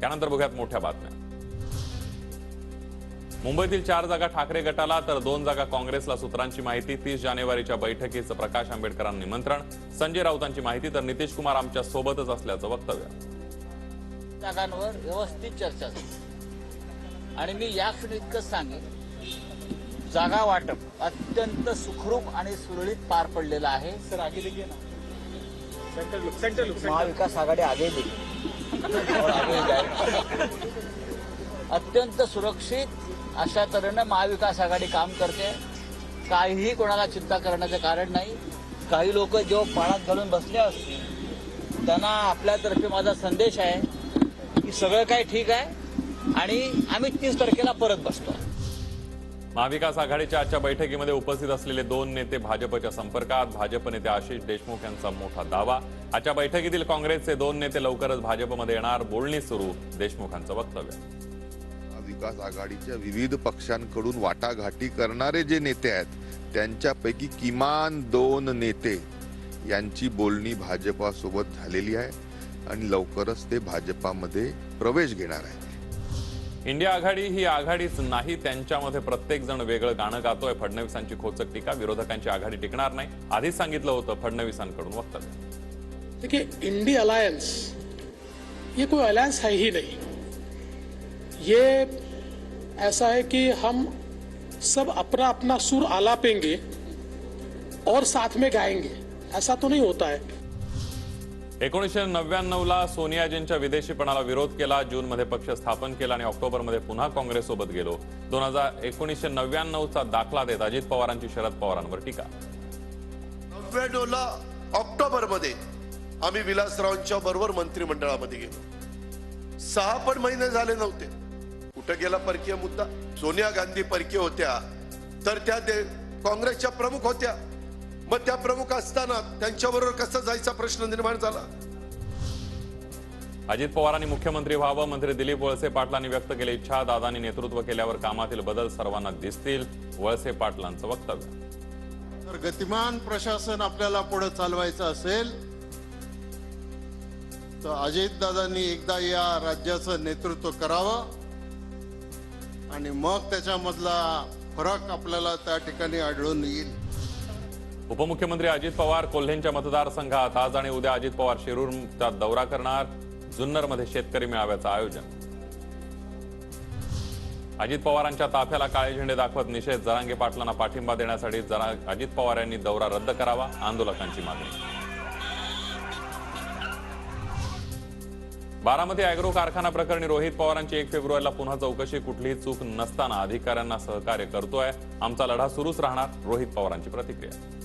त्यानंतर बघूयात मोठ्या बातम्या। मुंबईतील 4 जागा ठाकरे गटाला तर 2 जागा काँग्रेसला सूत्रांची माहिती। 30 जानेवारीच्या बैठकीचं प्रकाश आंबेडकरांना निमंत्रण। संजय राऊतांची माहिती तर नितीश कुमार आमच्या सोबतच असल्याचं वक्तव्य। जागांवर व्यवस्थित चर्चा झाली आणि मी या क्षणी इतकंच सांगेन, जागा वाटप अत्यंत सुखरूप आणि सुरळीत पार पडलेलं आहे। सर आगे देखिए ना, सेंटर महाविकास आघाडी आगे देखील और आगे जाएगी। अत्यंत सुरक्षित अशा तऱ्हेने महाविकास आघाडी काम करते। काहीही कोणाला चिंता करण्याचं कारण नाही। काही लोक जेव्हा पाळात घालून बसले असतील त्यांना आपल्यातर्फे माझा संदेश आहे की सगळं काही ठीक आहे आणि आम्ही 30 तारखेला परत बसतो। महाविकास आघाडीच्या आजच्या बैठकीमध्ये उपस्थित असलेले 2 नेते भाजपच्या संपर्कात। भाजप नेते आशिष देशमुख यांचा मोठा दावा। आजच्या बैठकीतील काँग्रेसचे 2 नेते लवकरच भाजपमध्ये येणार, बोलणी सुरू, देशमुखांचं वक्तव्य। विकास आघाडीच्या विविध पक्षांकडून वाटाघाटी करणारे जे नेते आहेत त्यांच्यापैकी किमान 2 नेते यांची बोलणी भाजपासोबत झालेली आहे आणि लवकरच ते भाजपामध्ये प्रवेश घेणार आहे। इंडिया आघाडी ही आघाडीच नाही, त्यांच्यामध्ये प्रत्येक जण वेगळं गाणं गातोय, फडणवीसांची खोचक टीका। विरोधकांची आघाडी टिकणार नाही, आधीच सांगितलं होतं, फडणवीसांकडून वक्तव्य। देखिए इंडिया अलायंस ये कोई अलायंस है ही नहीं। ये ऐसा है कि हम सब अपना अपना सुर आलापेंगे और साथ में गाएंगे, ऐसा तो नहीं होता है। 1999ला सोनियाजींच्या विदेशीपणाला विरोध केला, जूनमध्ये पक्ष स्थापन केला आणि ऑक्टोबरमध्ये पुन्हा काँग्रेससोबत गेलो। 1999चा दाखला देत अजित पवारांची शरद पवारांवर टीका। 99ला ऑक्टोबरमध्ये आम्ही विलासरावांच्या बरोबर मंत्रिमंडळामध्ये गेलो। 6 पण महिने झाले नव्हते। कुठे गेला परकीय मुद्दा? सोनिया गांधी परकीय होत्या तर त्या काँग्रेसच्या प्रमुख होत्या, मग त्या प्रमुख असताना त्यांच्याबरोबर कसं जायचा प्रश्न निर्माण झाला। अजित पवारांनी मुख्यमंत्री व्हावं, मंत्री दिलीप वळसे पाटलांनी व्यक्त केली इच्छा। दादांनी नेतृत्व केल्यावर कामातील बदल सर्वांना दिसतील, वळसे पाटलांचं वक्तव्य। तर गतिमान प्रशासन आपल्याला पुढे चालवायचं असेल तर अजितदादांनी एकदा या राज्याचं नेतृत्व करावं आणि मग त्याच्यामधला फरक आपल्याला त्या ठिकाणी आढळून येईल। उपमुख्यमंत्री अजित पवार कोल्हेंच्या मतदारसंघात आज आणि उद्या अजित पवार शिरूरचा दौरा करणार। जुन्नरमध्ये शेतकरी मेळाव्याचं आयोजन। अजित पवारांच्या ताफ्याला काळे झेंडे दाखवत निषेध, जरांगे पाटलांना पाठिंबा देण्यासाठी अजित पवार यांनी दौरा रद्द करावा, आंदोलकांची मागणी। बारामती अॅग्रो कारखाना प्रकरणी रोहित पवारांची 1 फेब्रुवारीला पुन्हा चौकशी, कुठलीही चूक नसताना अधिकाऱ्यांना सहकार्य करतोय, आमचा लढा सुरूच राहणार, रोहित पवारांची प्रतिक्रिया।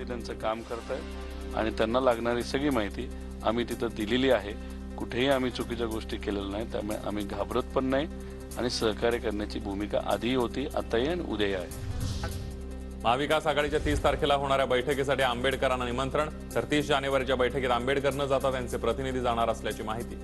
त्यांचं काम करतायत आणि त्यांना लागणारी सगळी माहिती आम्ही तिथं दिलेली आहे। कुठेही आम्ही चुकीच्या गोष्टी केलेल्या नाही, त्यामुळे आम्ही घाबरत पण नाही आणि सहकार्य करण्याची भूमिका आधी होती, आताही आणि उद्याही आहे। महाविकास आघाडीच्या 30 तारखेला होणाऱ्या बैठकीसाठी आंबेडकरांना निमंत्रण, तर 30 जानेवारीच्या बैठकीत आंबेडकर न जाता त्यांचे प्रतिनिधी जाणार असल्याची माहिती।